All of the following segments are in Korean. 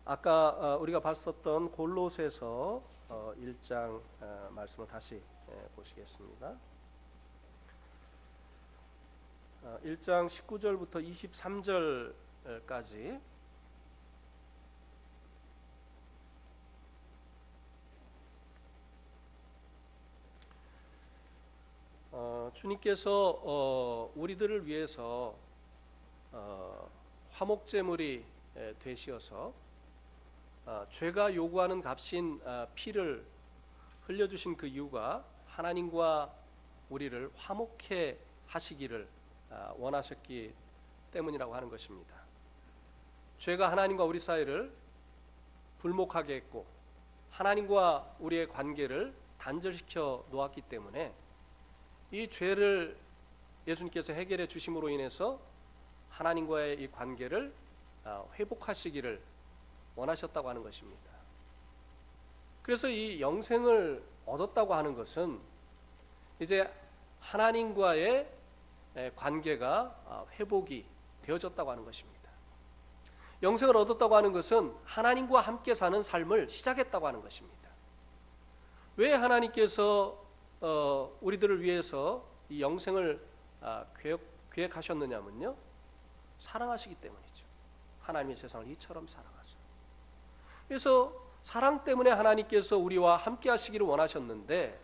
아까 우리가 봤었던 골로새서 1장 말씀을 다시 보시겠습니다. 1장 19절부터 23절까지 주님께서 우리들을 위해서 화목제물이 되시어서 죄가 요구하는 값인 피를 흘려주신 그 이유가 하나님과 우리를 화목해 하시기를 원하셨기 때문이라고 하는 것입니다. 죄가 하나님과 우리 사이를 불목하게 했고 하나님과 우리의 관계를 단절시켜 놓았기 때문에 이 죄를 예수님께서 해결해 주심으로 인해서 하나님과의 이 관계를 회복하시기를 원하셨다고 하는 것입니다. 그래서 이 영생을 얻었다고 하는 것은 이제 하나님과의 관계가 회복이 되어졌다고 하는 것입니다. 영생을 얻었다고 하는 것은 하나님과 함께 사는 삶을 시작했다고 하는 것입니다. 왜 하나님께서 우리들을 위해서 이 영생을 계획하셨느냐면요, 사랑하시기 때문이죠. 하나님이 세상을 이처럼 사랑하셔. 그래서 사랑 때문에 하나님께서 우리와 함께 하시기를 원하셨는데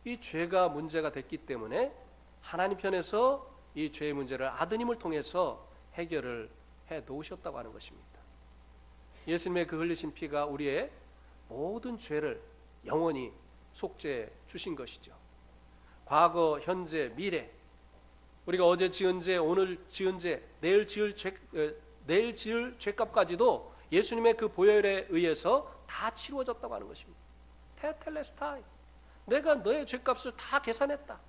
이 죄가 문제가 됐기 때문에 하나님 편에서 이 죄의 문제를 아드님을 통해서 해결을 해 놓으셨다고 하는 것입니다. 예수님의 그 흘리신 피가 우리의 모든 죄를 영원히 속죄해 주신 것이죠. 과거, 현재, 미래, 우리가 어제 지은 죄, 오늘 지은 죄, 내일 지을 죄값까지도 예수님의 그 보혈에 의해서 다 치루어졌다고 하는 것입니다. 테텔레스타이, 내가 너의 죄값을 다 계산했다.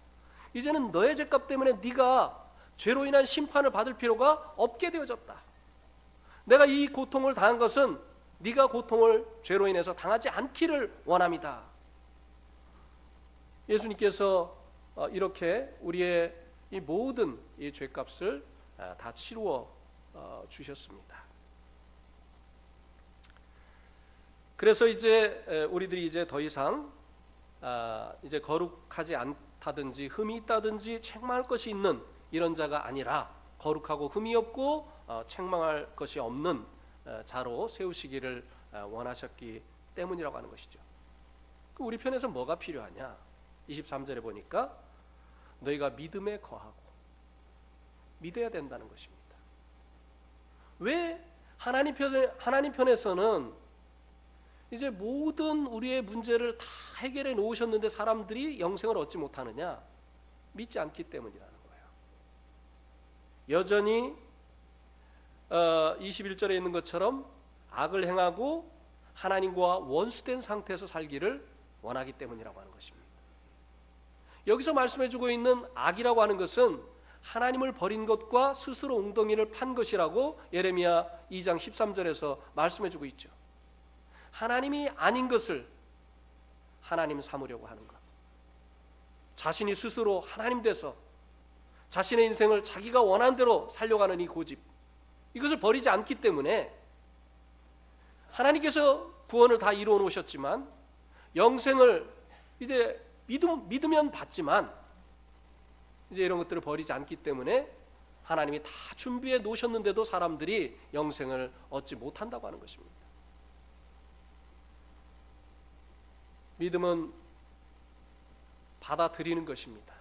이제는 너의 죄값 때문에 네가 죄로 인한 심판을 받을 필요가 없게 되어졌다. 내가 이 고통을 당한 것은 네가 고통을 죄로 인해서 당하지 않기를 원합니다. 예수님께서 이렇게 우리의 이 모든 이 죄값을 다 치루어 주셨습니다. 그래서 이제 우리들이 이제 더 이상 이제 거룩하지 않다든지 흠이 있다든지 책망할 것이 있는 이런 자가 아니라 거룩하고 흠이 없고 책망할 것이 없는 자로 세우시기를 원하셨기 때문이라고 하는 것이죠. 우리 편에서 뭐가 필요하냐? 23절에 보니까 너희가 믿음에 거하고 믿어야 된다는 것입니다. 왜 하나님 편에서는 이제 모든 우리의 문제를 다 해결해 놓으셨는데 사람들이 영생을 얻지 못하느냐? 믿지 않기 때문이라는 거예요. 여전히 21절에 있는 것처럼 악을 행하고 하나님과 원수된 상태에서 살기를 원하기 때문이라고 하는 것입니다. 여기서 말씀해주고 있는 악이라고 하는 것은 하나님을 버린 것과 스스로 웅덩이를 판 것이라고 예레미야 2장 13절에서 말씀해주고 있죠. 하나님이 아닌 것을 하나님 삼으려고 하는 것, 자신이 스스로 하나님 돼서 자신의 인생을 자기가 원하는 대로 살려가는 이 고집, 이것을 버리지 않기 때문에 하나님께서 구원을 다 이루어 놓으셨지만 영생을 이제 믿으면 받지만 이제 이런 것들을 버리지 않기 때문에 하나님이 다 준비해 놓으셨는데도 사람들이 영생을 얻지 못한다고 하는 것입니다. 믿음은 받아들이는 것입니다.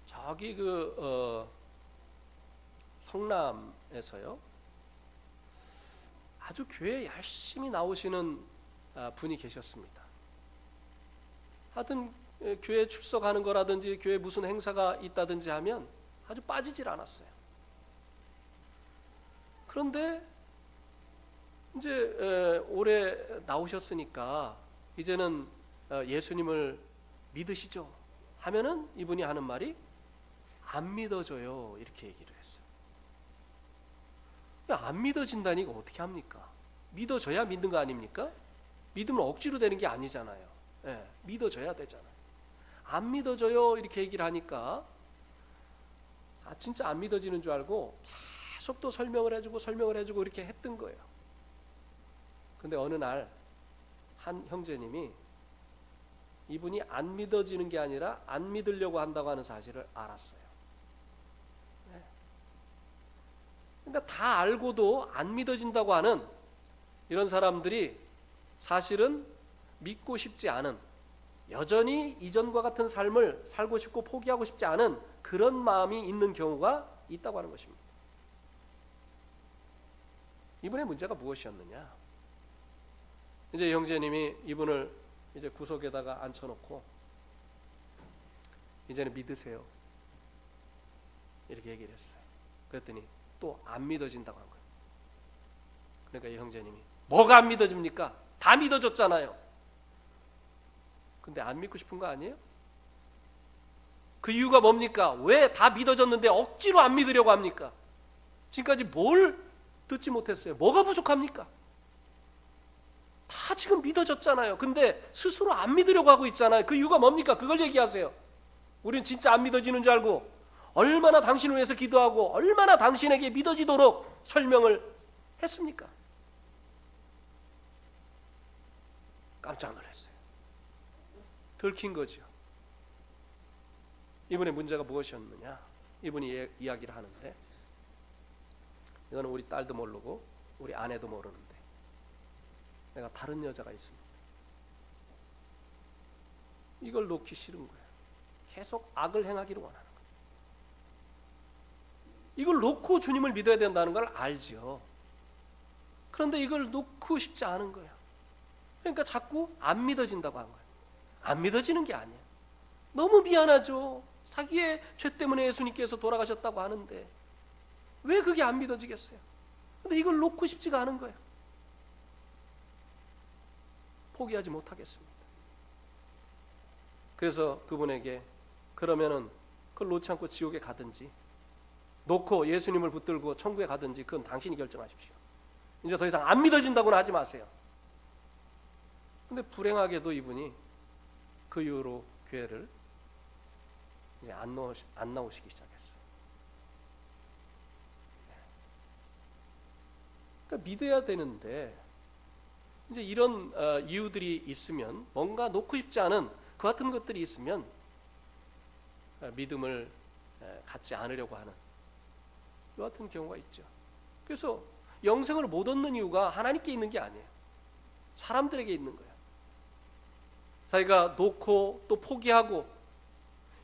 저기 성남에서요, 아주 교회에 열심히 나오시는 분이 계셨습니다. 하여튼 교회 출석하는 거라든지 교회 무슨 행사가 있다든지 하면 아주 빠지질 않았어요. 그런데 이제 올해 나오셨으니까 이제는 예수님을 믿으시죠 하면은 이분이 하는 말이 안 믿어져요, 이렇게 얘기를 했어요. 안 믿어진다니 이거 어떻게 합니까? 믿어져야 믿는 거 아닙니까? 믿으면 억지로 되는 게 아니잖아요. 믿어져야 되잖아요. 안 믿어져요 이렇게 얘기를 하니까 진짜 안 믿어지는 줄 알고 계속 또 설명을 해주고 이렇게 했던 거예요. 근데 어느 날 한 형제님이 이분이 안 믿어지는 게 아니라 안 믿으려고 한다고 하는 사실을 알았어요. 네. 그러니까 다 알고도 안 믿어진다고 하는 이런 사람들이 사실은 믿고 싶지 않은, 여전히 이전과 같은 삶을 살고 싶고 포기하고 싶지 않은 그런 마음이 있는 경우가 있다고 하는 것입니다. 이분의 문제가 무엇이었느냐? 이제 형제님이 이분을 이제 구석에다가 앉혀놓고 이제는 믿으세요 이렇게 얘기를 했어요. 그랬더니 또 안 믿어진다고 한 거예요. 그러니까 이 형제님이 뭐가 안 믿어집니까? 다 믿어졌잖아요. 근데 안 믿고 싶은 거 아니에요? 그 이유가 뭡니까? 왜 다 믿어졌는데 억지로 안 믿으려고 합니까? 지금까지 뭘 듣지 못했어요? 뭐가 부족합니까? 다 지금 믿어졌잖아요. 근데 스스로 안 믿으려고 하고 있잖아요. 그 이유가 뭡니까? 그걸 얘기하세요. 우리는 진짜 안 믿어지는 줄 알고 얼마나 당신을 위해서 기도하고 얼마나 당신에게 믿어지도록 설명을 했습니까? 깜짝 놀랐어요. 들킨 거죠. 이분의 문제가 무엇이었느냐? 이분이 이야기를 하는데, 이거는 우리 딸도 모르고 우리 아내도 모르는데, 내가 다른 여자가 있습니다. 이걸 놓기 싫은 거예요. 계속 악을 행하기를 원하는 거예요. 이걸 놓고 주님을 믿어야 된다는 걸 알죠. 그런데 이걸 놓고 싶지 않은 거예요. 그러니까 자꾸 안 믿어진다고 한 거예요. 안 믿어지는 게 아니에요. 너무 미안하죠. 자기의 죄 때문에 예수님께서 돌아가셨다고 하는데 왜 그게 안 믿어지겠어요? 근데 이걸 놓고 싶지가 않은 거예요. 포기하지 못하겠습니다. 그래서 그분에게 그러면은 그걸 놓지 않고 지옥에 가든지 놓고 예수님을 붙들고 천국에 가든지 그건 당신이 결정하십시오. 이제 더 이상 안 믿어진다고는 하지 마세요. 근데 불행하게도 이분이 그 이후로 교회를 이제 안 나오시기 시작했어요. 그러니까 믿어야 되는데 이제 이런 이유들이 있으면, 뭔가 놓고 싶지 않은 그 같은 것들이 있으면 믿음을 갖지 않으려고 하는 이 같은 경우가 있죠. 그래서 영생을 못 얻는 이유가 하나님께 있는 게 아니에요. 사람들에게 있는 거예요. 자기가 놓고 또 포기하고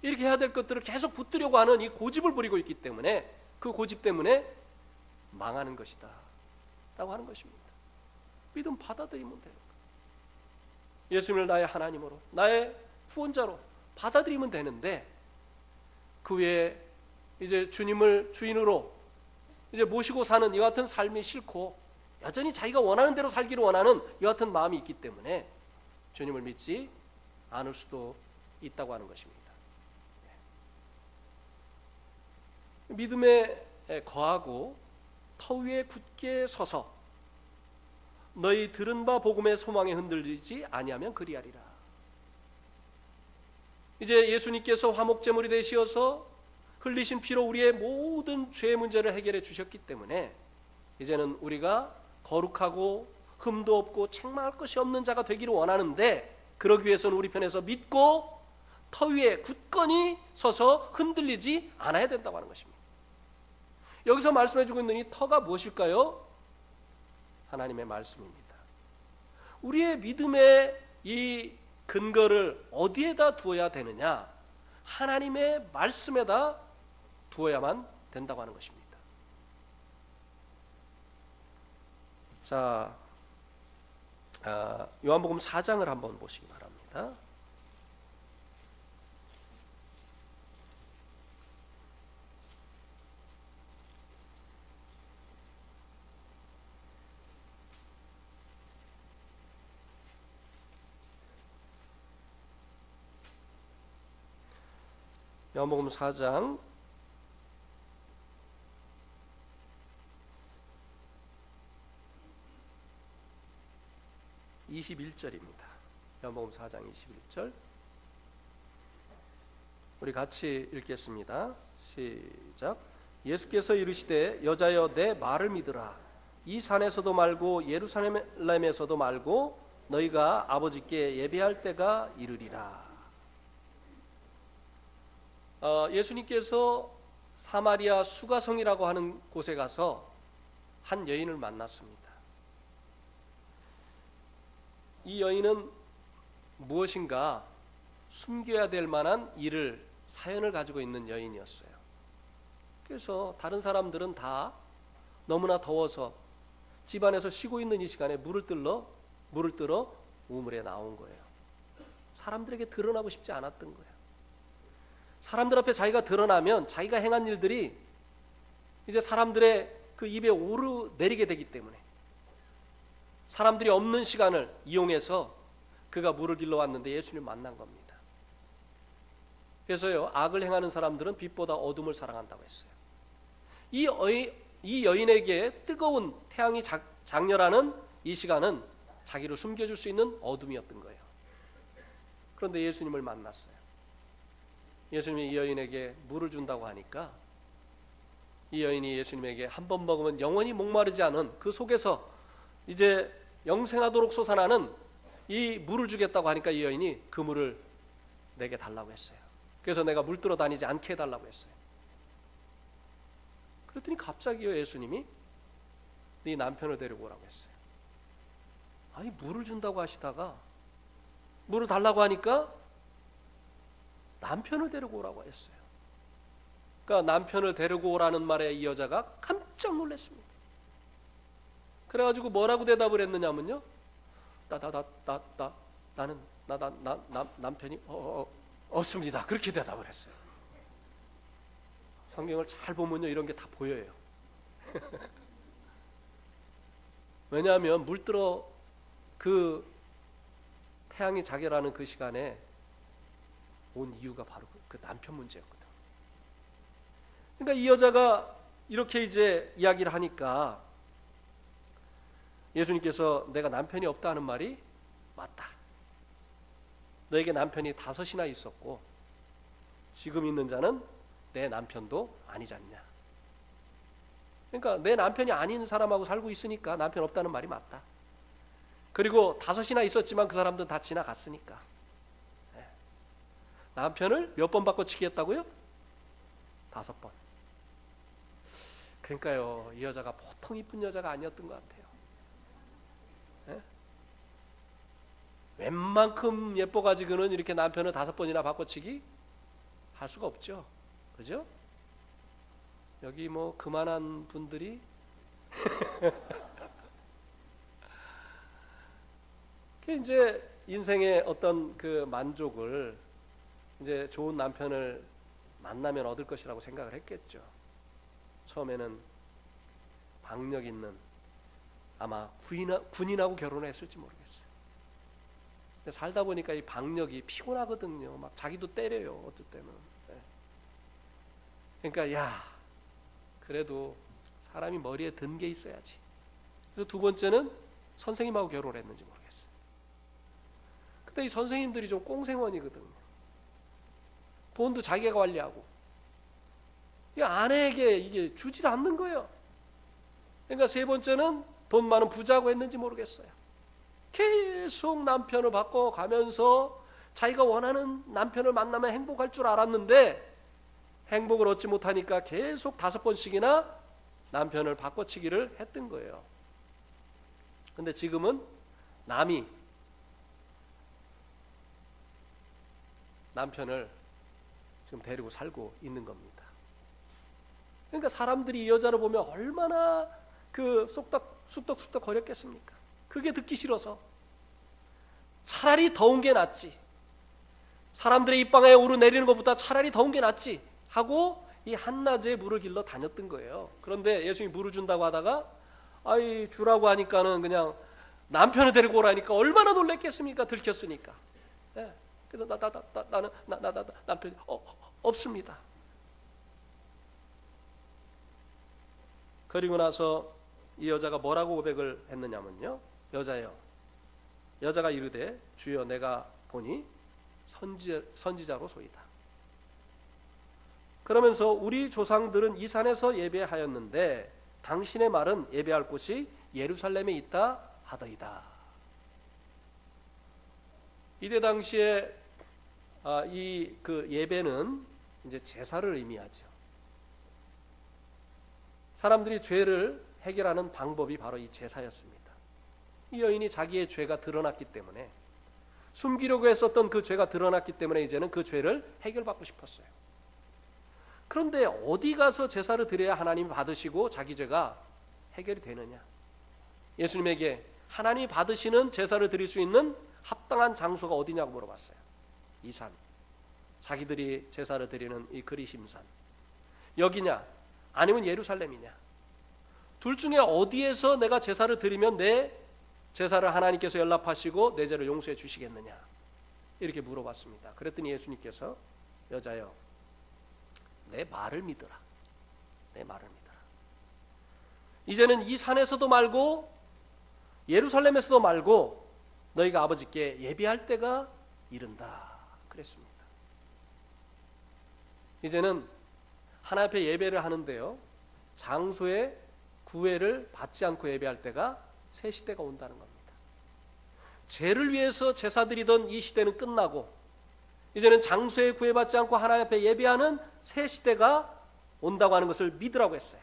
이렇게 해야 될 것들을 계속 붙들려고 하는 이 고집을 부리고 있기 때문에, 그 고집 때문에 망하는 것이다 라고 하는 것입니다. 믿음 받아들이면 되는 거예요. 예수님을 나의 하나님으로, 나의 구원자로 받아들이면 되는데, 그 외에 이제 주님을 주인으로 이제 모시고 사는 이와 같은 삶이 싫고 여전히 자기가 원하는 대로 살기를 원하는 이와 같은 마음이 있기 때문에 주님을 믿지 않을 수도 있다고 하는 것입니다. 믿음에 거하고 터 위에 굳게 서서 너희 들은 바 복음의 소망에 흔들리지 아니하면 그리하리라. 이제 예수님께서 화목제물이 되시어서 흘리신 피로 우리의 모든 죄의 문제를 해결해 주셨기 때문에 이제는 우리가 거룩하고 흠도 없고 책망할 것이 없는 자가 되기를 원하는데, 그러기 위해서는 우리 편에서 믿고 터 위에 굳건히 서서 흔들리지 않아야 된다고 하는 것입니다. 여기서 말씀해 주고 있는 이 터가 무엇일까요? 하나님의 말씀입니다. 우리의 믿음의 이 근거를 어디에다 두어야 되느냐? 하나님의 말씀에다 두어야만 된다고 하는 것입니다. 자, 요한복음 4장을 한번 보시기 바랍니다. 요한복음 4장 21절입니다. 요한복음 4장 21절. 우리 같이 읽겠습니다. 시작. 예수께서 이르시되 여자여 내 말을 믿으라. 이 산에서도 말고 예루살렘에서도 말고 너희가 아버지께 예배할 때가 이르리라. 예수님께서 사마리아 수가성이라고 하는 곳에 가서 한 여인을 만났습니다. 이 여인은 무엇인가 숨겨야 될 만한 사연을 가지고 있는 여인이었어요. 그래서 다른 사람들은 다 너무나 더워서 집안에서 쉬고 있는 이 시간에 물을 들어 우물에 나온 거예요. 사람들에게 드러나고 싶지 않았던 거예요. 사람들 앞에 자기가 드러나면 자기가 행한 일들이 이제 사람들의 그 입에 오르내리게 되기 때문에 사람들이 없는 시간을 이용해서 그가 물을 길러 왔는데 예수님을 만난 겁니다. 그래서요, 악을 행하는 사람들은 빛보다 어둠을 사랑한다고 했어요. 이 여인에게 뜨거운 태양이 장렬하는 이 시간은 자기를 숨겨줄 수 있는 어둠이었던 거예요. 그런데 예수님을 만났어요. 예수님이 이 여인에게 물을 준다고 하니까 이 여인이 예수님에게 한 번 먹으면 영원히 목마르지 않은 그 속에서 이제 영생하도록 솟아나는 이 물을 주겠다고 하니까 이 여인이 그 물을 내게 달라고 했어요. 그래서 내가 물 들어 다니지 않게 해달라고 했어요. 그랬더니 갑자기요, 예수님이 네 남편을 데리고 오라고 했어요. 아니, 물을 준다고 하시다가 물을 달라고 하니까 남편을 데리고 오라고 했어요. 그러니까 남편을 데리고 오라는 말에 이 여자가 깜짝 놀랐습니다. 그래가지고 뭐라고 대답을 했느냐면요, 나는 남편이 없습니다. 그렇게 대답을 했어요. 성경을 잘 보면요, 이런 게 다 보여요. 왜냐하면 물들어 그 태양이 자결하는 그 시간에 온 이유가 바로 그 남편 문제였거든. 그러니까 이 여자가 이렇게 이제 이야기를 하니까 예수님께서 내가 남편이 없다는 말이 맞다. 너에게 남편이 5이나 있었고 지금 있는 자는 내 남편도 아니지 않냐. 그러니까 내 남편이 아닌 사람하고 살고 있으니까 남편 없다는 말이 맞다. 그리고 5이나 있었지만 그 사람들은 다 지나갔으니까. 남편을 몇 번 바꿔치기 했다고요? 5번. 그러니까요, 이 여자가 보통 이쁜 여자가 아니었던 것 같아요. 웬만큼 예뻐가지고는 이렇게 남편을 5번이나 바꿔치기 할 수가 없죠. 그죠? 여기 뭐 그만한 분들이 이제 인생의 어떤 그 만족을 이제 좋은 남편을 만나면 얻을 것이라고 생각을 했겠죠. 처음에는 박력 있는 아마 군인하고 결혼을 했을지 모르겠어요. 근데 살다 보니까 이 박력이 피곤하거든요. 막 자기도 때려요, 어떨 때는. 그러니까 야, 그래도 사람이 머리에 든 게 있어야지. 그래서 2번째는 선생님하고 결혼을 했는지 모르겠어요. 근데 이 선생님들이 좀 꽁생원이거든요. 돈도 자기가 관리하고 이 아내에게 이게 주질 않는 거예요. 그러니까 3번째는 돈 많은 부자하고 했는지 모르겠어요. 계속 남편을 바꿔가면서 자기가 원하는 남편을 만나면 행복할 줄 알았는데 행복을 얻지 못하니까 계속 5번씩이나 남편을 바꿔치기를 했던 거예요. 근데 지금은 남이 남편을 지금 데리고 살고 있는 겁니다. 그러니까 사람들이 이 여자를 보면 얼마나 그 쑥덕쑥덕 거렸겠습니까? 그게 듣기 싫어서 차라리 더운 게 낫지, 사람들의 입방에 오르내리는 것보다 차라리 더운 게 낫지 하고 이 한낮에 물을 길러 다녔던 거예요. 그런데 예수님이 물을 준다고 하다가 아이 주라고 하니까는 그냥 남편을 데리고 오라니까 얼마나 놀랬겠습니까? 들켰으니까. 네. 그래서 나는 남편이 없습니다. 그리고 나서 이 여자가 뭐라고 고백을 했느냐면요, 여자가 이르되 주여 내가 보니 선지자로 소이다. 그러면서 우리 조상들은 이 산에서 예배하였는데 당신의 말은 예배할 곳이 예루살렘에 있다 하더이다. 이때 당시에 이 그 예배는 이제 제사를 의미하죠. 사람들이 죄를 해결하는 방법이 바로 이 제사였습니다. 이 여인이 자기의 죄가 드러났기 때문에, 숨기려고 했었던 그 죄가 드러났기 때문에 이제는 그 죄를 해결받고 싶었어요. 그런데 어디 가서 제사를 드려야 하나님이 받으시고 자기 죄가 해결이 되느냐? 예수님에게 하나님이 받으시는 제사를 드릴 수 있는 합당한 장소가 어디냐고 물어봤어요. 이 산, 자기들이 제사를 드리는 이 그리심산, 여기냐 아니면 예루살렘이냐? 둘 중에 어디에서 내가 제사를 드리면 내 제사를 하나님께서 연락하시고 내 죄를 용서해 주시겠느냐? 이렇게 물어봤습니다. 그랬더니 예수님께서 여자여, 내 말을 믿으라. 내 말을 믿으라. 이제는 이 산에서도 말고 예루살렘에서도 말고 너희가 아버지께 예배할 때가 이른다. 그랬습니다. 이제는 하나님 앞에 예배를 하는데요, 장소에 구애를 받지 않고 예배할 때가 새 시대가 온다는 겁니다. 죄를 위해서 제사 드리던 이 시대는 끝나고 이제는 장소에 구애받지 않고 하나님 앞에 예배하는 새 시대가 온다고 하는 것을 믿으라고 했어요.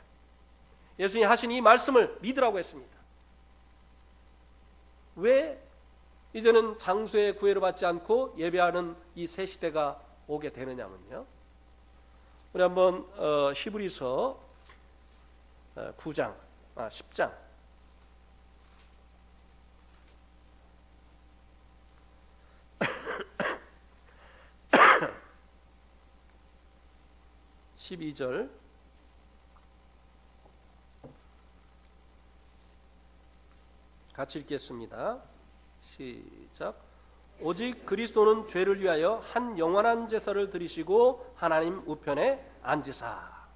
예수님이 하신 이 말씀을 믿으라고 했습니다. 왜 이제는 장소에 구애를 받지 않고 예배하는 이 새 시대가 오게 되느냐면요, 우리 한번 히브리서 9장, 10장 12절 같이 읽겠습니다. 시작. 오직 그리스도는 죄를 위하여 한 영원한 제사를 드리시고 하나님 우편에 앉으사.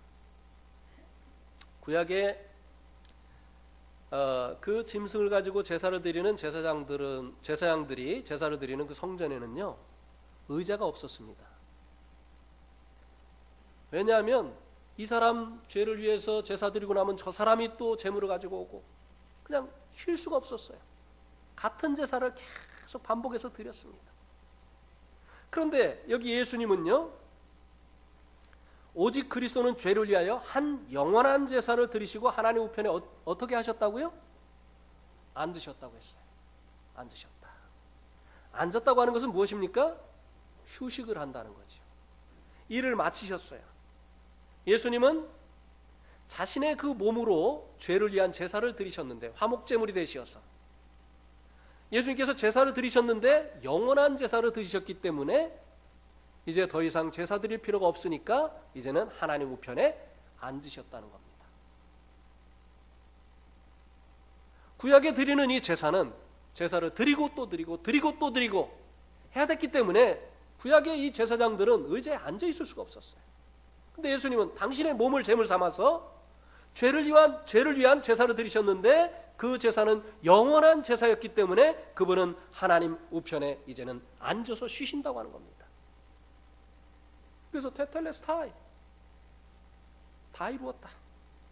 구약에 그 짐승을 가지고 제사를 드리는 제사장들이 제사를 드리는 그 성전에는요, 의자가 없었습니다. 왜냐하면 이 사람 죄를 위해서 제사 드리고 나면 저 사람이 또 제물을 가지고 오고 그냥 쉴 수가 없었어요. 같은 제사를 계속 반복해서 드렸습니다. 그런데 여기 예수님은요, 오직 그리스도는 죄를 위하여 한 영원한 제사를 드리시고 하나님 우편에 어떻게 하셨다고요? 앉으셨다고 했어요. 앉으셨다. 앉았다고 하는 것은 무엇입니까? 휴식을 한다는 거죠. 일을 마치셨어요. 예수님은 자신의 그 몸으로 죄를 위한 제사를 드리셨는데, 화목제물이 되시어서 예수님께서 제사를 드리셨는데 영원한 제사를 드리셨기 때문에 이제 더 이상 제사 드릴 필요가 없으니까 이제는 하나님 우편에 앉으셨다는 겁니다. 구약에 드리는 이 제사는 제사를 드리고 또 드리고 드리고 또 드리고 해야 됐기 때문에 구약의 이 제사장들은 의자에 앉아 있을 수가 없었어요. 근데 예수님은 당신의 몸을 제물 삼아서 죄를 위한 제사를 드리셨는데 그 제사는 영원한 제사였기 때문에 그분은 하나님 우편에 이제는 앉아서 쉬신다고 하는 겁니다. 그래서 테텔레스타이, 다 이루었다.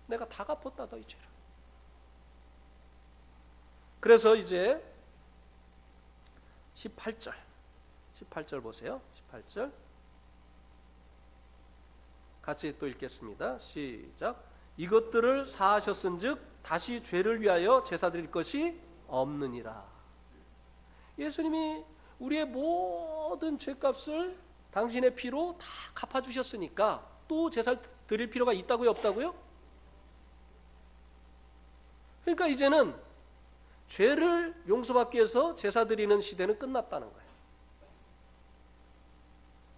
내가 다 갚았다 너희 죄를. 그래서 이제 18절 보세요. 18절 같이 또 읽겠습니다. 시작. 이것들을 사하셨은즉 다시 죄를 위하여 제사 드릴 것이 없느니라. 예수님이 우리의 모든 죄값을 당신의 피로 다 갚아주셨으니까 또 제사를 드릴 필요가 있다고요, 없다고요? 그러니까 이제는 죄를 용서받기 위해서 제사 드리는 시대는 끝났다는 거예요.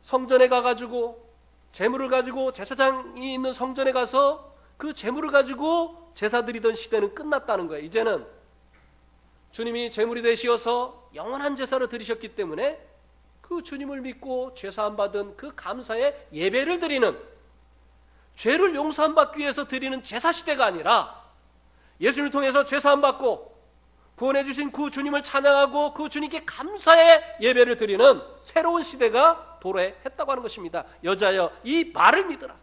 성전에 가가지고 제물을 가지고 제사장이 있는 성전에 가서 그 제물을 가지고 제사 드리던 시대는 끝났다는 거예요. 이제는 주님이 제물이 되시어서 영원한 제사를 드리셨기 때문에 그 주님을 믿고 죄사함 받은 그 감사의 예배를 드리는, 죄를 용서함 받기 위해서 드리는 제사 시대가 아니라 예수님을 통해서 죄사함 받고 구원해 주신 그 주님을 찬양하고 그 주님께 감사의 예배를 드리는 새로운 시대가 도래했다고 하는 것입니다. 여자여, 이 말을 믿으라.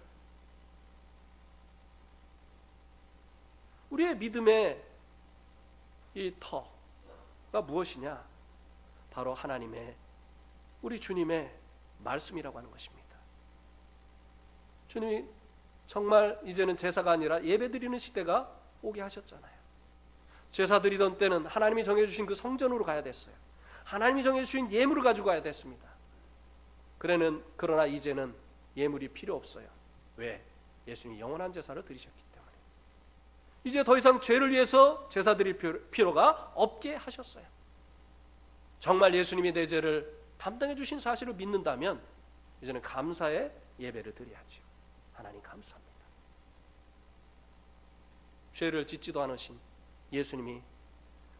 우리의 믿음의 이 터가 무엇이냐? 바로 하나님의, 우리 주님의 말씀이라고 하는 것입니다. 주님이 정말 이제는 제사가 아니라 예배드리는 시대가 오게 하셨잖아요. 제사 드리던 때는 하나님이 정해주신 그 성전으로 가야 됐어요. 하나님이 정해주신 예물을 가지고 가야 됐습니다. 그러나 이제는 예물이 필요 없어요. 왜? 예수님이 영원한 제사를 드리셨기 때문에. 이제 더 이상 죄를 위해서 제사 드릴 필요가 없게 하셨어요. 정말 예수님이 내 죄를 담당해 주신 사실을 믿는다면 이제는 감사의 예배를 드려야죠. 하나님 감사합니다. 죄를 짓지도 않으신 예수님이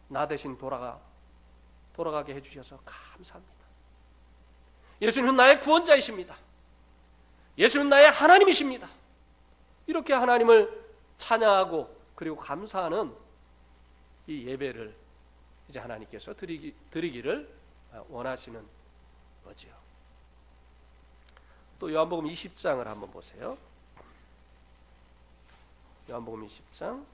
나 대신 돌아가게 해주셔서 감사합니다. 예수님은 나의 구원자이십니다. 예수님은 나의 하나님이십니다. 이렇게 하나님을 찬양하고 그리고 감사하는 이 예배를 이제 하나님께서 드리기를 원하시는 거지요. 또 요한복음 20장을 한번 보세요. 요한복음 20장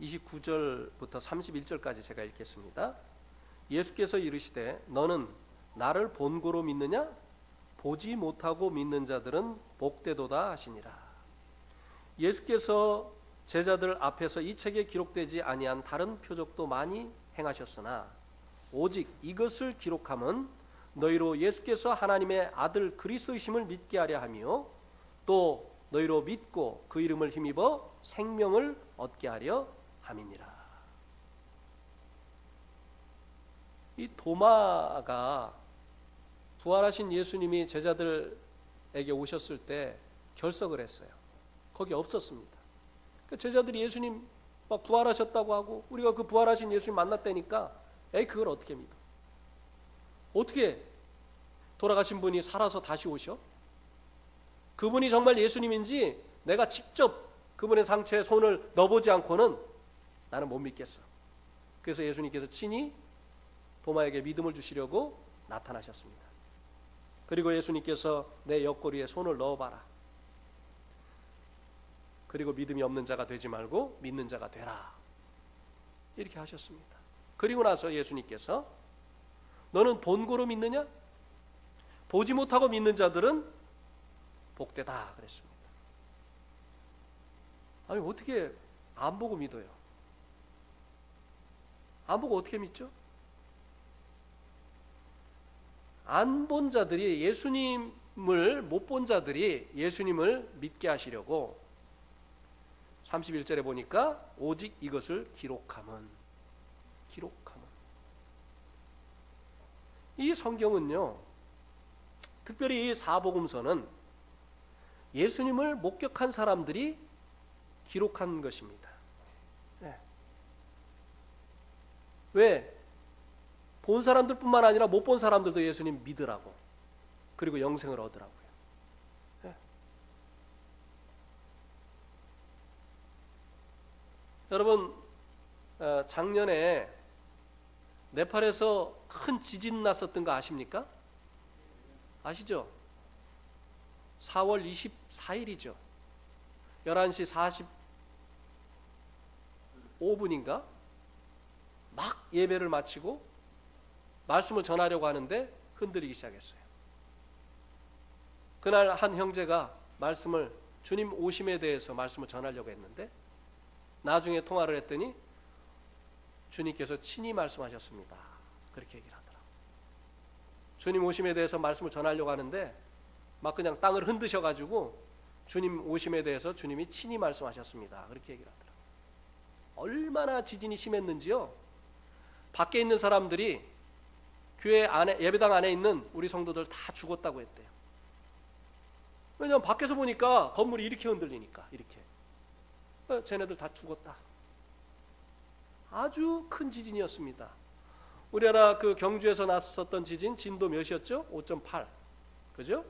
29절부터 31절까지 제가 읽겠습니다. 예수께서 이르시되 너는 나를 본고로 믿느냐? 보지 못하고 믿는 자들은 복되도다 하시니라. 예수께서 제자들 앞에서 이 책에 기록되지 아니한 다른 표적도 많이 행하셨으나 오직 이것을 기록함은 너희로 예수께서 하나님의 아들 그리스도이심을 믿게 하려 하며 또 너희로 믿고 그 이름을 힘입어 생명을 얻게 하려 함이니라. 이 도마가 부활하신 예수님이 제자들에게 오셨을 때 결석을 했어요. 거기 없었습니다. 제자들이 예수님 막 부활하셨다고 하고 우리가 그 부활하신 예수님 만났다니까 그걸 어떻게 믿어? 어떻게 돌아가신 분이 살아서 다시 오셔? 그분이 정말 예수님인지 내가 직접 그분의 상처에 손을 넣어보지 않고는 나는 못 믿겠어. 그래서 예수님께서 친히 도마에게 믿음을 주시려고 나타나셨습니다. 그리고 예수님께서 내 옆구리에 손을 넣어봐라. 그리고 믿음이 없는 자가 되지 말고 믿는 자가 되라. 이렇게 하셨습니다. 그리고 나서 예수님께서 너는 본고로 믿느냐? 보지 못하고 믿는 자들은 복되다 그랬습니다. 아니 어떻게 안 보고 믿어요? 안 보고 어떻게 믿죠? 안 본 자들이 예수님을 못 본 자들이 예수님을 믿게 하시려고 31절에 보니까 오직 이것을 기록함은 이 성경은요, 특별히 이 사복음서는 예수님을 목격한 사람들이 기록한 것입니다. 네. 왜? 본 사람들뿐만 아니라 못 본 사람들도 예수님 믿으라고, 그리고 영생을 얻으라고요. 네. 여러분, 작년에 네팔에서 큰 지진 났었던 거 아십니까? 아시죠? 4월 24일이죠. 11시 45분인가? 막 예배를 마치고 말씀을 전하려고 하는데 흔들리기 시작했어요. 그날 한 형제가 주님 오심에 대해서 말씀을 전하려고 했는데 나중에 통화를 했더니 주님께서 친히 말씀하셨습니다. 그렇게 얘기를 하더라고요. 주님 오심에 대해서 말씀을 전하려고 하는데 막 그냥 땅을 흔드셔가지고 주님 오심에 대해서 주님이 친히 말씀하셨습니다. 그렇게 얘기를 하더라고요. 얼마나 지진이 심했는지요. 밖에 있는 사람들이 교회 안에, 예배당 안에 있는 우리 성도들 다 죽었다고 했대요. 왜냐하면 밖에서 보니까 건물이 이렇게 흔들리니까 이렇게. 쟤네들 다 죽었다. 아주 큰 지진이었습니다. 우리나라 그 경주에서 났었던 지진 진도 몇이었죠? 5.8. 그죠?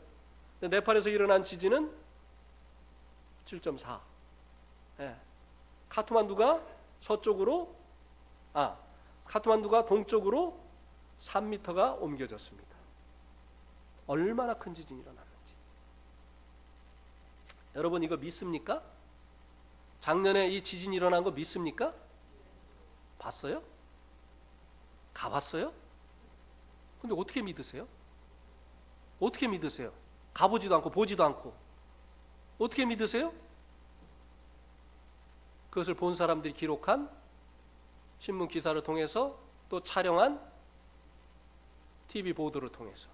네팔에서 일어난 지진은 7.4. 카트만두가 카트만두가 동쪽으로 3m가 옮겨졌습니다. 얼마나 큰 지진이 일어났는지. 여러분 이거 믿습니까? 작년에 이 지진 일어난 거 믿습니까? 봤어요? 가봤어요? 근데 어떻게 믿으세요? 어떻게 믿으세요? 가보지도 않고 보지도 않고 어떻게 믿으세요? 그것을 본 사람들이 기록한 신문 기사를 통해서 또 촬영한 TV 보도를 통해서.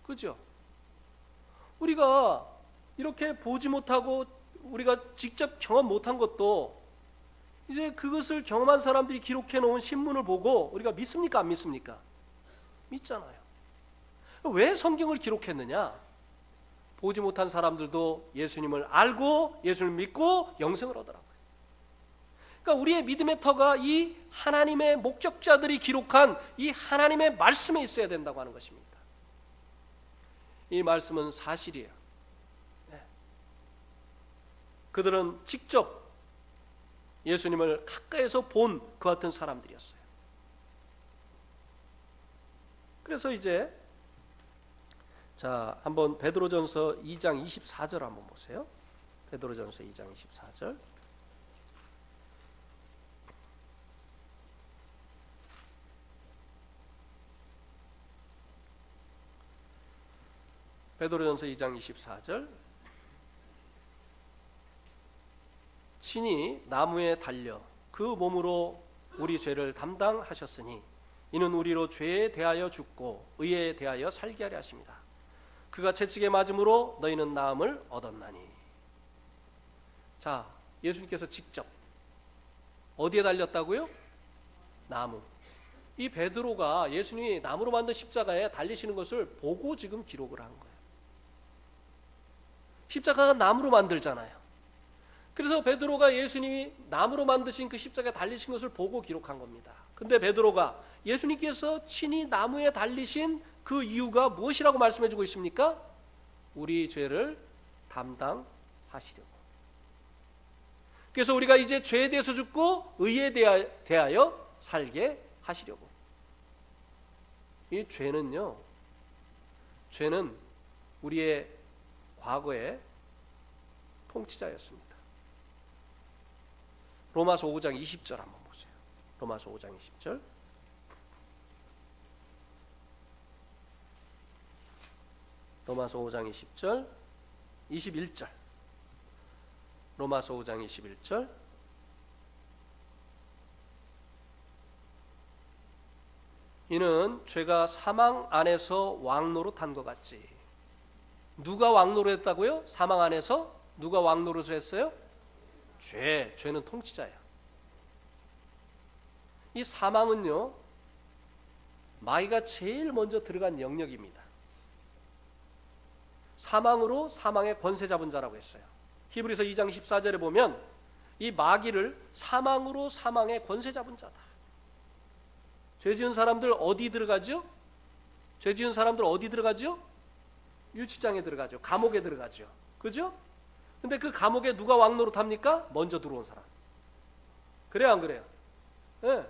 그죠? 우리가 이렇게 보지 못하고 우리가 직접 경험 못한 것도 이제 그것을 경험한 사람들이 기록해 놓은 신문을 보고 우리가 믿습니까? 안 믿습니까? 믿잖아요. 왜 성경을 기록했느냐? 보지 못한 사람들도 예수님을 알고 예수님을 믿고 영생을 얻으라고요. 그러니까 우리의 믿음의 터가 이 하나님의 목격자들이 기록한 이 하나님의 말씀에 있어야 된다고 하는 것입니다. 이 말씀은 사실이에요. 그들은 직접 예수님을 가까이서 본 그 같은 사람들이었어요. 그래서 이제 한번 베드로전서 2장 24절 한번 보세요. 베드로전서 2장 24절. 베드로전서 2장 24절. 친히 나무에 달려 그 몸으로 우리 죄를 담당하셨으니 이는 우리로 죄에 대하여 죽고 의에 대하여 살게 하려 하십니다. 그가 채찍에 맞음으로 너희는 나음을 얻었나니. 자, 예수님께서 직접 어디에 달렸다고요? 나무. 이 베드로가 예수님이 나무로 만든 십자가에 달리시는 것을 보고 지금 기록을 한 거예요. 십자가가 나무로 만들잖아요. 그래서 베드로가 예수님이 나무로 만드신 그 십자가에 달리신 것을 보고 기록한 겁니다. 근데 베드로가 예수님께서 친히 나무에 달리신 그 이유가 무엇이라고 말씀해주고 있습니까? 우리 죄를 담당하시려고. 그래서 우리가 이제 죄에 대해서 죽고 의에 대하여 살게 하시려고. 이 죄는 우리의 과거의 통치자였습니다. 로마서 5장 20절 한번 보세요. 로마서 5장 20절. 로마서 5장 20절, 21절. 로마서 5장 21절. 이는 죄가 사망 안에서 왕노릇한 것 같지. 누가 왕노릇했다고요? 사망 안에서 누가 왕노릇을 했어요? 죄는 통치자예요. 이 사망은요, 마귀가 제일 먼저 들어간 영역입니다. 사망으로 사망의 권세 잡은 자라고 했어요. 히브리서 2장 14절에 보면 이 마귀를 사망으로 사망의 권세 잡은 자다. 죄 지은 사람들 어디 들어가죠? 죄 지은 사람들 어디 들어가죠? 유치장에 들어가죠. 감옥에 들어가죠. 그죠? 근데 그 감옥에 누가 왕노릇합니까? 먼저 들어온 사람. 그래요, 안 그래요? 네.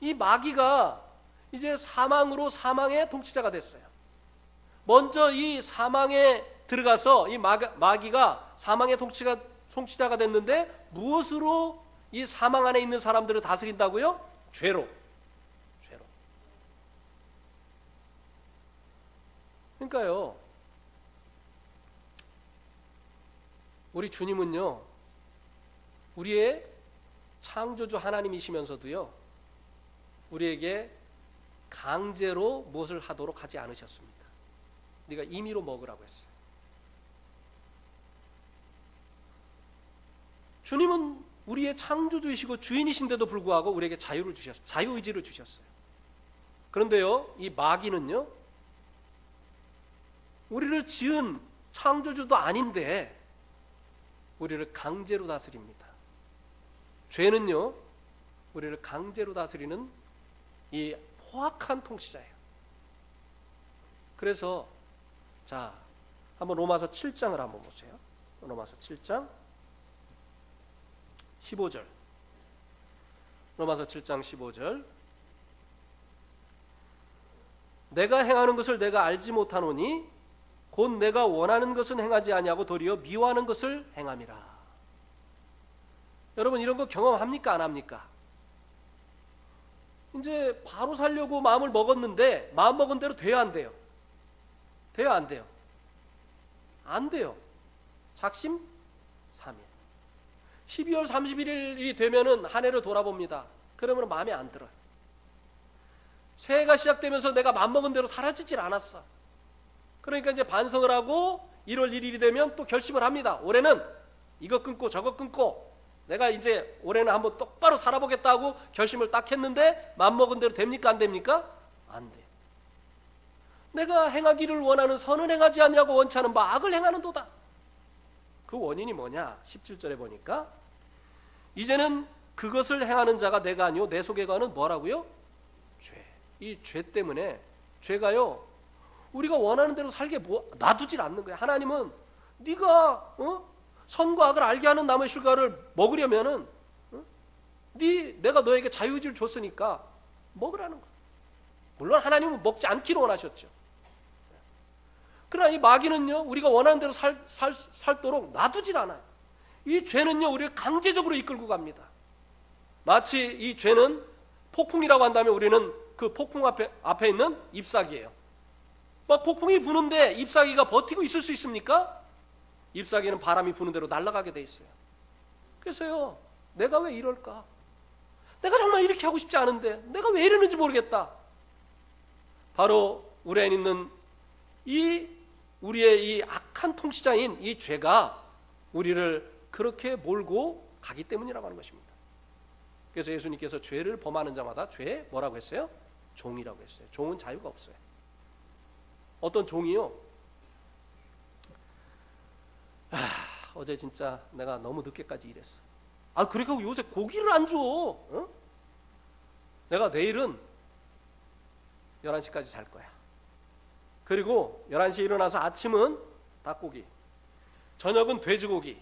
이 마귀가 이제 사망으로 사망의 통치자가 됐어요. 먼저 이 사망에 들어가서 이 마귀가 사망의 통치자가 됐는데 무엇으로 이 사망 안에 있는 사람들을 다스린다고요? 죄로. 그러니까요, 우리 주님은요, 우리의 창조주 하나님이시면서도요, 우리에게 강제로 무엇을 하도록 하지 않으셨습니다. 네가 임의로 먹으라고 했어요. 주님은 우리의 창조주이시고 주인이신데도 불구하고 우리에게 자유를 주셨어요. 자유의지를 주셨어요. 그런데요, 이 마귀는요, 우리를 지은 창조주도 아닌데 우리를 강제로 다스립니다. 죄는요, 우리를 강제로 다스리는 이 포악한 통치자예요. 그래서 한번 로마서 7장을 한번 보세요. 로마서 7장 15절. 로마서 7장 15절. 내가 행하는 것을 내가 알지 못하노니 곧 내가 원하는 것은 행하지 아니하고 도리어 미워하는 것을 행함이라. 여러분 이런 거 경험합니까? 안 합니까? 이제 바로 살려고 마음을 먹었는데 마음 먹은 대로 돼야 안 돼요? 돼야 안 돼요? 안 돼요. 작심 삼일. 12월 31일이 되면은 한 해를 돌아봅니다. 그러면 마음에 안 들어요. 새해가 시작되면서 내가 마음먹은 대로 사라지질 않았어. 그러니까 이제 반성을 하고 1월 1일이 되면 또 결심을 합니다. 올해는 이거 끊고 저거 끊고 내가 이제 올해는 한번 똑바로 살아보겠다고 결심을 딱 했는데 마음먹은 대로 됩니까? 안 됩니까? 안 돼. 내가 행하기를 원하는 선은 행하지 않냐고 원치 않은 바 악을 행하는도다. 그 원인이 뭐냐? 17절에 보니까 이제는 그것을 행하는 자가 내가 아니요 내 속에 가는 뭐라고요? 죄. 이 죄 때문에 죄가요 우리가 원하는 대로 살게 놔두질 않는 거야. 하나님은 네가 선과 악을 알게 하는 나무의 실과를 먹으려면은 내가 너에게 자유의지를 줬으니까 먹으라는 거야. 물론 하나님은 먹지 않기로 원하셨죠. 그러나 이 마귀는요 우리가 원하는 대로 살도록 놔두질 않아요. 이 죄는요 우리를 강제적으로 이끌고 갑니다. 마치 이 죄는 폭풍이라고 한다면 우리는 그 폭풍 앞에 있는 잎사귀예요. 막 폭풍이 부는데 잎사귀가 버티고 있을 수 있습니까? 잎사귀는 바람이 부는 대로 날아가게 돼 있어요. 그래서요 내가 왜 이럴까? 내가 정말 이렇게 하고 싶지 않은데 내가 왜 이러는지 모르겠다. 바로 우리 안에 있는 우리의 이 악한 통치자인 이 죄가 우리를 그렇게 몰고 가기 때문이라고 하는 것입니다. 그래서 예수님께서 죄를 범하는 자마다 죄 뭐라고 했어요? 종이라고 했어요. 종은 자유가 없어요. 어떤 종이요? 어제 진짜 내가 너무 늦게까지 일했어. 그러니까 요새 고기를 안 줘. 어? 내가 내일은 11시까지 잘 거야. 그리고 11시에 일어나서 아침은 닭고기, 저녁은 돼지고기,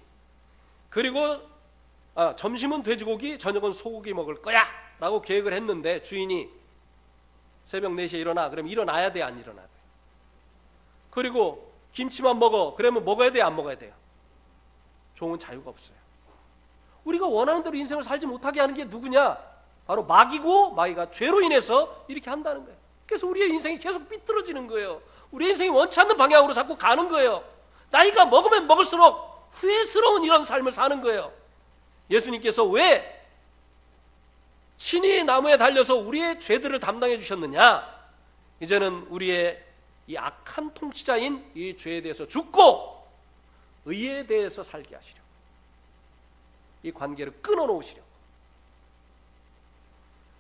그리고 점심은 돼지고기, 저녁은 소고기 먹을 거야 라고 계획을 했는데 주인이 새벽 4시에 일어나. 그럼 일어나야 돼? 안 일어나야 돼? 그리고 김치만 먹어. 그러면 먹어야 돼요? 안 먹어야 돼요? 종은 자유가 없어요. 우리가 원하는 대로 인생을 살지 못하게 하는 게 누구냐? 바로 마귀고 마귀가 죄로 인해서 이렇게 한다는 거예요. 그래서 우리의 인생이 계속 삐뚤어지는 거예요. 우리의 인생이 원치 않는 방향으로 자꾸 가는 거예요. 나이가 먹으면 먹을수록 후회스러운 이런 삶을 사는 거예요. 예수님께서 왜 친히 나무에 달려서 우리의 죄들을 담당해 주셨느냐? 이제는 우리의 이 악한 통치자인 이 죄에 대해서 죽고 의에 대해서 살게 하시려고, 이 관계를 끊어놓으시려고.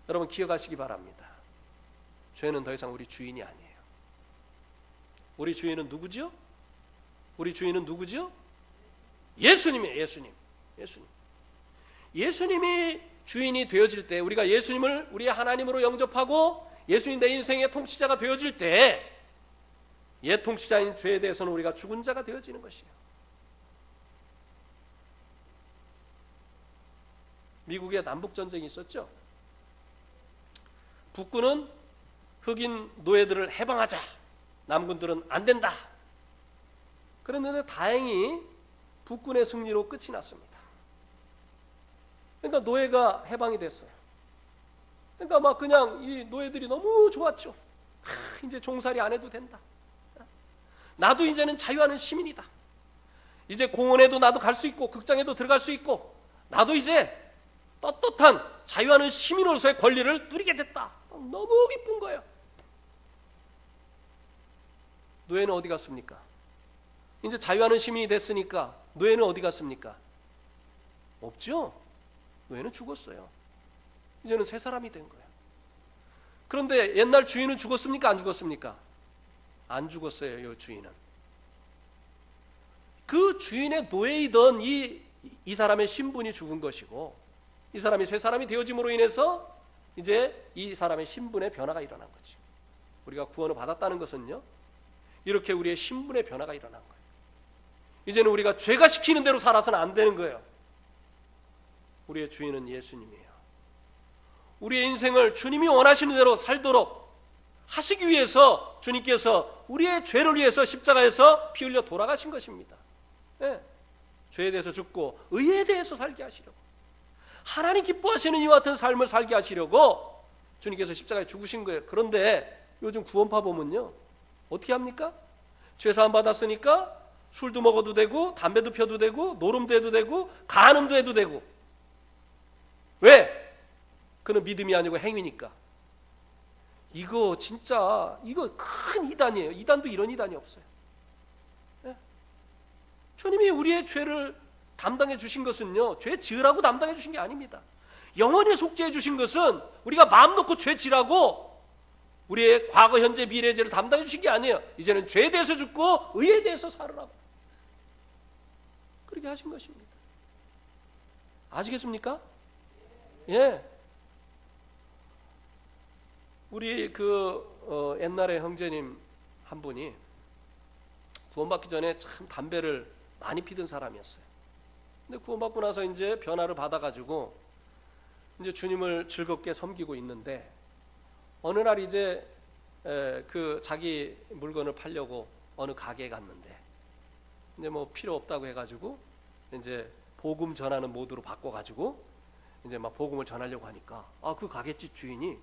여러분 기억하시기 바랍니다. 죄는 더 이상 우리 주인이 아니에요. 우리 주인은 누구죠? 우리 주인은 누구죠? 예수님이에요. 예수님. 예수님이 주인이 되어질 때, 우리가 예수님을 우리의 하나님으로 영접하고 예수님 내 인생의 통치자가 되어질 때, 옛 통치자인 죄에 대해서는 우리가 죽은 자가 되어지는 것이에요. 미국에 남북전쟁이 있었죠. 북군은 흑인 노예들을 해방하자, 남군들은 안 된다. 그랬는데 다행히 북군의 승리로 끝이 났습니다. 그러니까 노예가 해방이 됐어요. 그러니까 막 그냥 이 노예들이 너무 좋았죠. 이제 종살이 안 해도 된다. 나도 이제는 자유하는 시민이다. 이제 공원에도 나도 갈 수 있고 극장에도 들어갈 수 있고 나도 이제 떳떳한 자유하는 시민으로서의 권리를 누리게 됐다. 너무 기쁜 거예요. 노예는 어디 갔습니까? 이제 자유하는 시민이 됐으니까 노예는 어디 갔습니까? 없죠? 노예는 죽었어요. 이제는 새 사람이 된 거예요. 그런데 옛날 주인은 죽었습니까? 안 죽었습니까? 안 죽었어요. 이 주인은. 그 주인의 노예이던 이 사람의 신분이 죽은 것이고, 이 사람이 새 사람이 되어짐으로 인해서 이제 이 사람의 신분의 변화가 일어난 거지. 우리가 구원을 받았다는 것은요, 이렇게 우리의 신분의 변화가 일어난 거예요. 이제는 우리가 죄가 시키는 대로 살아서는 안 되는 거예요. 우리의 주인은 예수님이에요. 우리의 인생을 주님이 원하시는 대로 살도록 하시기 위해서 주님께서 우리의 죄를 위해서 십자가에서 피 흘려 돌아가신 것입니다. 네. 죄에 대해서 죽고 의에 대해서 살게 하시려고, 하나님 기뻐하시는 이와 같은 삶을 살게 하시려고 주님께서 십자가에 죽으신 거예요. 그런데 요즘 구원파 보면요, 어떻게 합니까? 죄사함 받았으니까 술도 먹어도 되고 담배도 펴도 되고 노름도 해도 되고 간음도 해도 되고. 왜? 그는 믿음이 아니고 행위니까. 이거 진짜 이거 큰 이단이에요. 이단도 이런 이단이 없어요. 네? 주님이 우리의 죄를 담당해 주신 것은요, 죄 지으라고 담당해 주신 게 아닙니다. 영원히 속죄해 주신 것은 우리가 마음 놓고 죄 지라고 우리의 과거, 현재, 미래의 죄를 담당해 주신 게 아니에요. 이제는 죄에 대해서 죽고 의에 대해서 살으라고 그렇게 하신 것입니다. 아시겠습니까? 예. 우리 옛날에 형제님 한 분이 구원받기 전에 참 담배를 많이 피던 사람이었어요. 근데 구원받고 나서 이제 변화를 받아가지고 이제 주님을 즐겁게 섬기고 있는데, 어느 날 이제 자기 물건을 팔려고 어느 가게에 갔는데, 이제 뭐 필요 없다고 해가지고 이제 복음 전하는 모드로 바꿔가지고 이제 막 복음을 전하려고 하니까, 그 가게집 주인이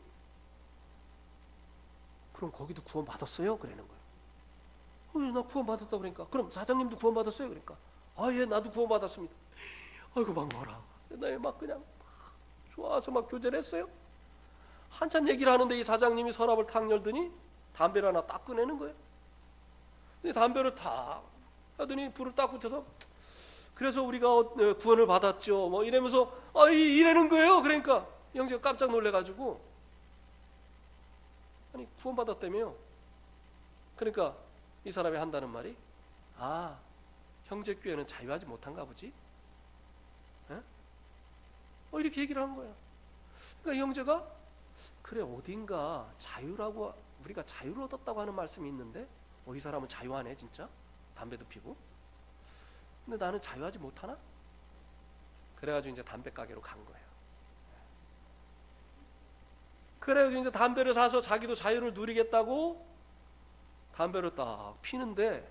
그럼 거기도 구원 받았어요? 그러는 거예요. 나 구원 받았다 그러니까. 그럼 사장님도 구원 받았어요? 그러니까. 예, 나도 구원 받았습니다. 아이고 막 뭐라. 나 막 그냥 좋아서 막 교제를 했어요. 한참 얘기를 하는데 이 사장님이 서랍을 탁 열더니 담배를 하나 딱 꺼내는 거예요. 근데 담배를 탁 하더니 불을 딱 붙여서, 그래서 우리가 구원을 받았죠 뭐 이러면서 이래는 거예요. 그러니까 형제가 깜짝 놀래가지고, 아니 구원 받았다며요. 그러니까 이 사람이 한다는 말이, 형제 교회는 자유하지 못한가 보지. 이렇게 얘기를 한 거야. 그러니까 형제가, 그래 어딘가 자유라고, 우리가 자유를 얻었다고 하는 말씀이 있는데 이 사람은 자유하네 진짜. 담배도 피고. 근데 나는 자유하지 못하나? 그래가지고 이제 담배 가게로 간 거예요. 그래가지고 이제 담배를 사서 자기도 자유를 누리겠다고 담배를 딱 피는데,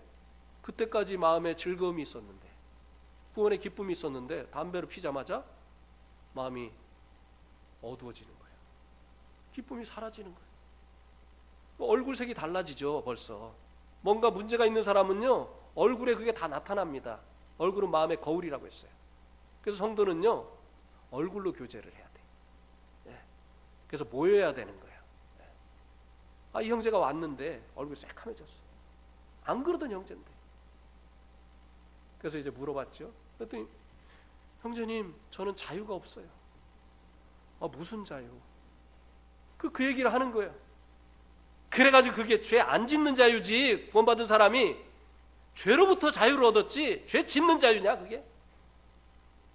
그때까지 마음에 즐거움이 있었는데, 구원의 기쁨이 있었는데, 담배를 피자마자 마음이 어두워지는 거예요. 기쁨이 사라지는 거예요. 얼굴색이 달라지죠. 벌써 뭔가 문제가 있는 사람은요, 얼굴에 그게 다 나타납니다. 얼굴은 마음의 거울이라고 했어요. 그래서 성도는요, 얼굴로 교제를 해야 돼요. 그래서 모여야 되는 거예요. 이 형제가 왔는데 얼굴이 새카매졌어. 안 그러던 형제인데. 그래서 이제 물어봤죠. 그랬더니, 형제님 저는 자유가 없어요. 무슨 자유? 그 얘기를 하는 거예요. 그래가지고 그게 죄 안 짓는 자유지, 구원받은 사람이 죄로부터 자유를 얻었지 죄 짓는 자유냐 그게?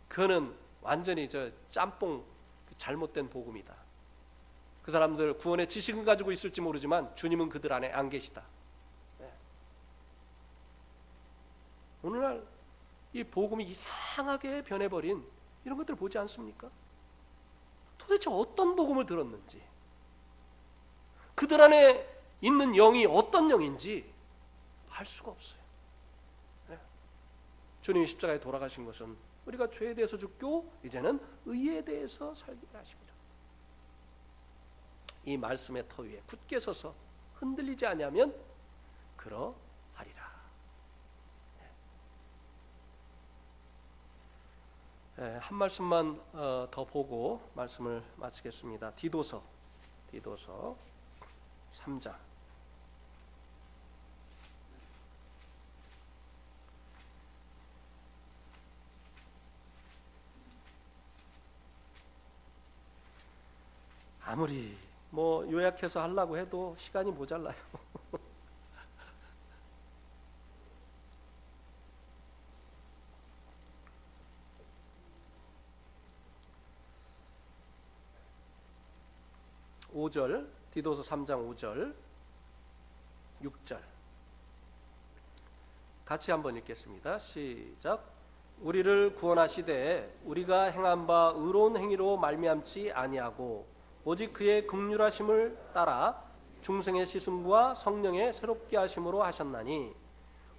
그거는 완전히 짬뽕 잘못된 복음이다. 그 사람들 구원의 지식은 가지고 있을지 모르지만 주님은 그들 안에 안 계시다. 오늘날 이 복음이 이상하게 변해버린 이런 것들을 보지 않습니까? 도대체 어떤 복음을 들었는지, 그들 안에 있는 영이 어떤 영인지 알 수가 없어요. 주님이 십자가에 돌아가신 것은 우리가 죄에 대해서 죽고 이제는 의에 대해서 살게 하십니다. 이 말씀의 터 위에 굳게 서서 흔들리지 아니하면 그러하리라. 한 말씀만 더 보고 말씀을 마치겠습니다. 디도서 3장. 아무리 요약해서 하려고 해도 시간이 모자라요. (5절) 디도서 3장 5절 6절. 같이 한번 읽겠습니다. 시작. 우리를 구원하시되 우리가 행한 바 의로운 행위로 말미암지 아니하고 오직 그의 긍휼하심을 따라 중생의 시승과 성령의 새롭게 하심으로 하셨나니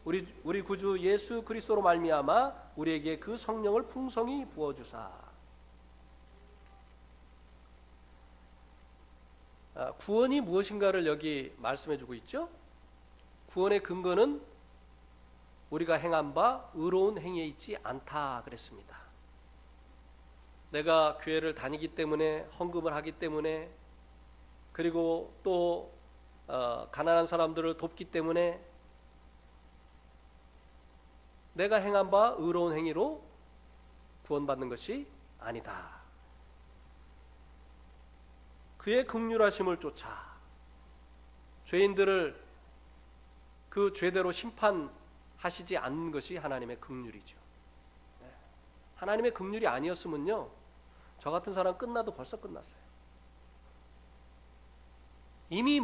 우리 구주 예수 그리스도로 말미암아 우리에게 그 성령을 풍성히 부어주사. 구원이 무엇인가를 여기 말씀해주고 있죠. 구원의 근거는 우리가 행한 바 의로운 행위에 있지 않다 그랬습니다. 내가 교회를 다니기 때문에, 헌금을 하기 때문에, 그리고 또 가난한 사람들을 돕기 때문에 내가 행한 바 의로운 행위로 구원받는 것이 아니다. 그의 긍휼하심을 쫓아 죄인들을 그 죄대로 심판하시지 않는 것이 하나님의 긍휼이죠. 하나님의 긍휼이 아니었으면요, 저 같은 사람 끝나도 벌써 끝났어요. 이미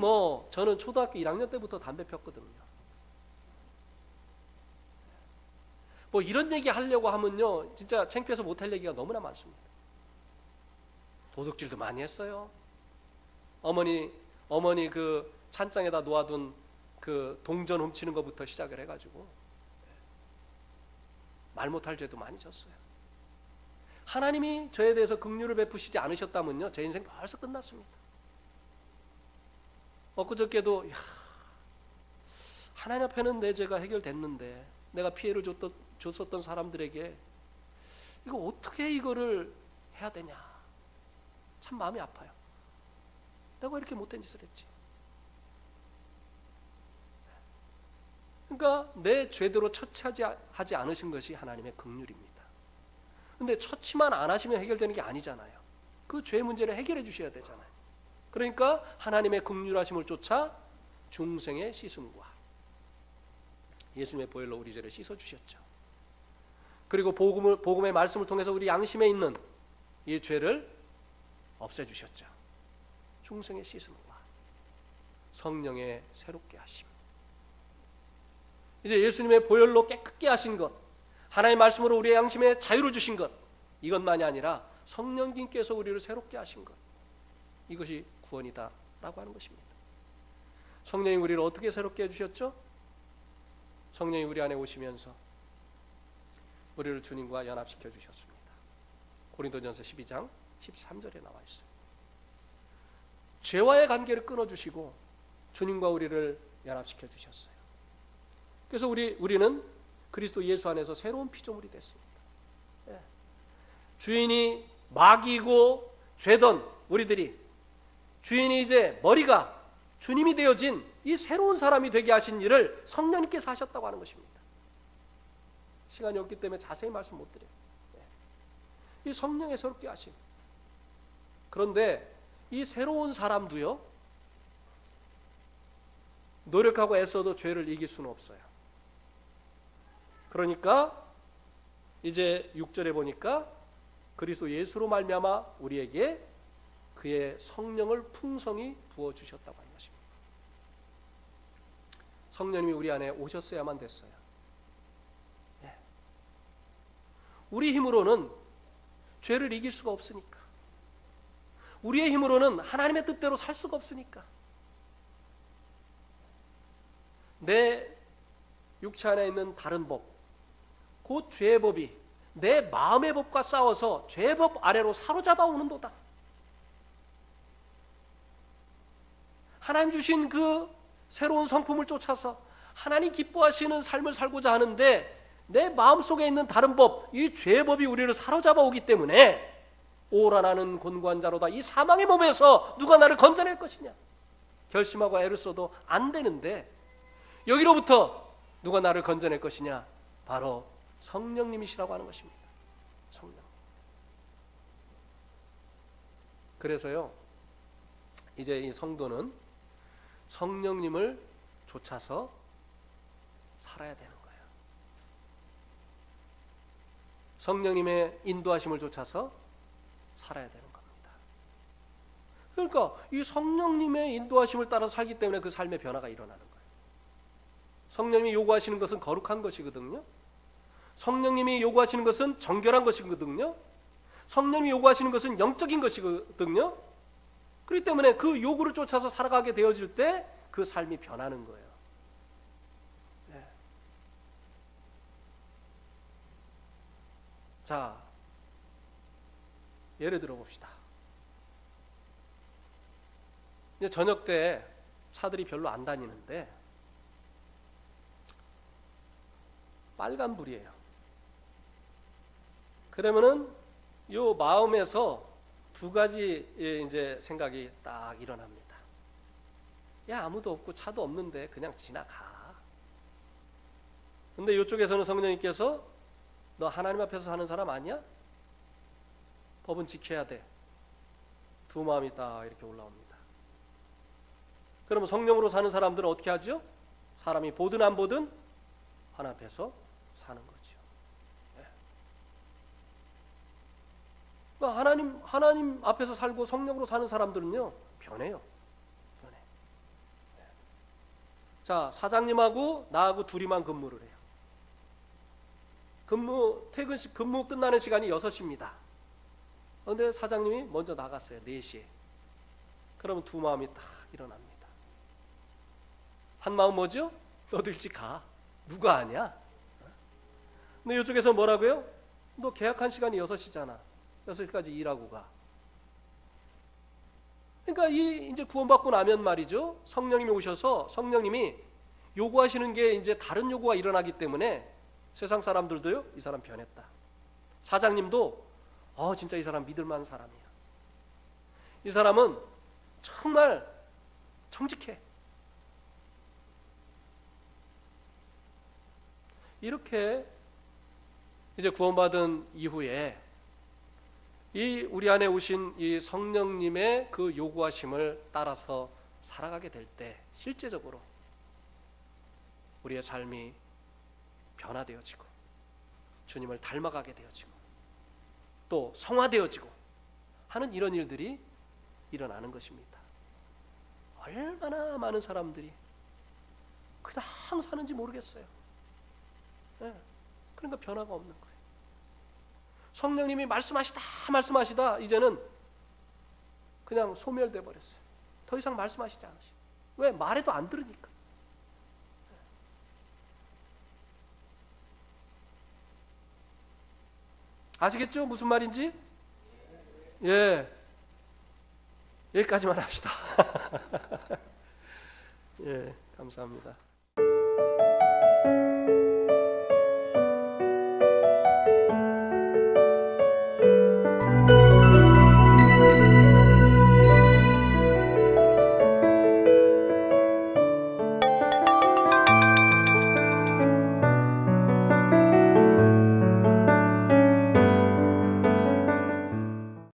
저는 초등학교 1학년 때부터 담배 폈거든요. 이런 얘기 하려고 하면요, 진짜 창피해서 못할 얘기가 너무나 많습니다. 도둑질도 많이 했어요. 어머니 그 찬장에다 놓아둔 그 동전 훔치는 것부터 시작을 해가지고 말 못할 죄도 많이 졌어요. 하나님이 저에 대해서 긍휼을 베푸시지 않으셨다면요, 제 인생 벌써 끝났습니다. 엊그저께도 하나님 앞에는 내 죄가 해결됐는데 내가 피해를 줬었던 사람들에게 이거 어떻게 이거를 해야 되냐, 참 마음이 아파요. 내가 이렇게 못된 짓을 했지. 그러니까 내 죄대로 처치하지 않으신 것이 하나님의 긍휼입니다. 근데 처치만 안 하시면 해결되는 게 아니잖아요. 그 죄 문제를 해결해 주셔야 되잖아요. 그러니까 하나님의 긍휼하심을 쫓아 중생의 씻음과 예수님의 보혈로 우리 죄를 씻어 주셨죠. 그리고 복음의 말씀을 통해서 우리 양심에 있는 이 죄를 없애 주셨죠. 중생의 씻음과 성령의 새롭게 하심. 이제 예수님의 보혈로 깨끗게 하신 것, 하나님의 말씀으로 우리의 양심에 자유를 주신 것, 이것만이 아니라 성령님께서 우리를 새롭게 하신 것, 이것이 구원이다라고 하는 것입니다. 성령이 우리를 어떻게 새롭게 해주셨죠? 성령이 우리 안에 오시면서 우리를 주님과 연합시켜 주셨습니다. 고린도전서 12장 13절에 나와 있어요. 죄와의 관계를 끊어주시고 주님과 우리를 연합시켜 주셨어요. 그래서 우리는 그리스도 예수 안에서 새로운 피조물이 됐습니다. 주인이 마귀고 죄던 우리들이, 주인이 이제 머리가 주님이 되어진 이 새로운 사람이 되게 하신 일을 성령님께서 하셨다고 하는 것입니다. 시간이 없기 때문에 자세히 말씀 못 드려요. 이 성령의 새롭게 하심. 그런데 이 새로운 사람도요, 노력하고 애써도 죄를 이길 수는 없어요. 그러니까 이제 6절에 보니까 그리스도 예수로 말미암아 우리에게 그의 성령을 풍성히 부어주셨다고 하는 것입니다. 성령님이 우리 안에 오셨어야만 됐어요. 우리 힘으로는 죄를 이길 수가 없으니까, 우리의 힘으로는 하나님의 뜻대로 살 수가 없으니까, 내 육체 안에 있는 다른 법, 곧 죄의 법이 내 마음의 법과 싸워서 죄의 법 아래로 사로잡아 오는도다. 하나님 주신 그 새로운 성품을 쫓아서 하나님 기뻐하시는 삶을 살고자 하는데 내 마음속에 있는 다른 법, 이 죄의 법이 우리를 사로잡아 오기 때문에 오라 나는 곤고한 자로다, 이 사망의 몸에서 누가 나를 건져낼 것이냐 결심하고 애를 써도 안 되는데, 여기로부터 누가 나를 건져낼 것이냐, 바로 성령님이시라고 하는 것입니다. 성령. 그래서요, 이제 이 성도는 성령님을 쫓아서 살아야 되는 거예요. 성령님의 인도하심을 쫓아서 살아야 되는 겁니다. 그러니까 이 성령님의 인도하심을 따라 살기 때문에 그 삶의 변화가 일어나는 거예요. 성령님이 요구하시는 것은 거룩한 것이거든요. 성령님이 요구하시는 것은 정결한 것이거든요. 성령님이 요구하시는 것은 영적인 것이거든요. 그렇기 때문에 그 요구를 쫓아서 살아가게 되어질 때 그 삶이 변하는 거예요. 네. 자, 예를 들어 봅시다. 이제 저녁 때 차들이 별로 안 다니는데 빨간불이에요. 그러면은 요 마음에서 두 가지 이제 생각이 딱 일어납니다. 야, 아무도 없고 차도 없는데 그냥 지나가. 근데 이쪽에서는 성령님께서 너 하나님 앞에서 사는 사람 아니야? 법은 지켜야 돼. 두 마음이 딱 이렇게 올라옵니다. 그러면 성령으로 사는 사람들은 어떻게 하죠? 사람이 보든 안 보든 하나님 앞에서 사는 거죠. 네. 그러니까 하나님 앞에서 살고 성령으로 사는 사람들은요, 변해요. 변해. 네. 자, 사장님하고 나하고 둘이만 근무를 해요. 근무 끝나는 시간이 6시입니다. 그런데 사장님이 먼저 나갔어요. 4시에. 그러면 두 마음이 딱 일어납니다. 한 마음 뭐죠? 너도 일찍 가. 누가 아냐? 근데 이쪽에서 뭐라고요? 너 계약한 시간이 6시잖아. 6시까지 일하고 가. 그러니까 이제 구원받고 나면 말이죠. 성령님이 오셔서 성령님이 요구하시는 게 이제 다른 요구가 일어나기 때문에 세상 사람들도요, 이 사람 변했다. 사장님도 진짜 이 사람 믿을 만한 사람이야. 이 사람은 정말 정직해. 이렇게 이제 구원받은 이후에 이 우리 안에 오신 이 성령님의 그 요구하심을 따라서 살아가게 될 때 실제적으로 우리의 삶이 변화되어지고 주님을 닮아가게 되어지고 또 성화되어지고 하는 이런 일들이 일어나는 것입니다. 얼마나 많은 사람들이 그냥 사는지 모르겠어요. 네. 그러니까 변화가 없는 거예요. 성령님이 말씀하시다 이제는 그냥 소멸돼 버렸어요. 더 이상 말씀하시지 않으시고. 왜? 말해도 안 들으니까. 아시겠죠? 무슨 말인지? 예. 여기까지만 합시다. 예, 감사합니다.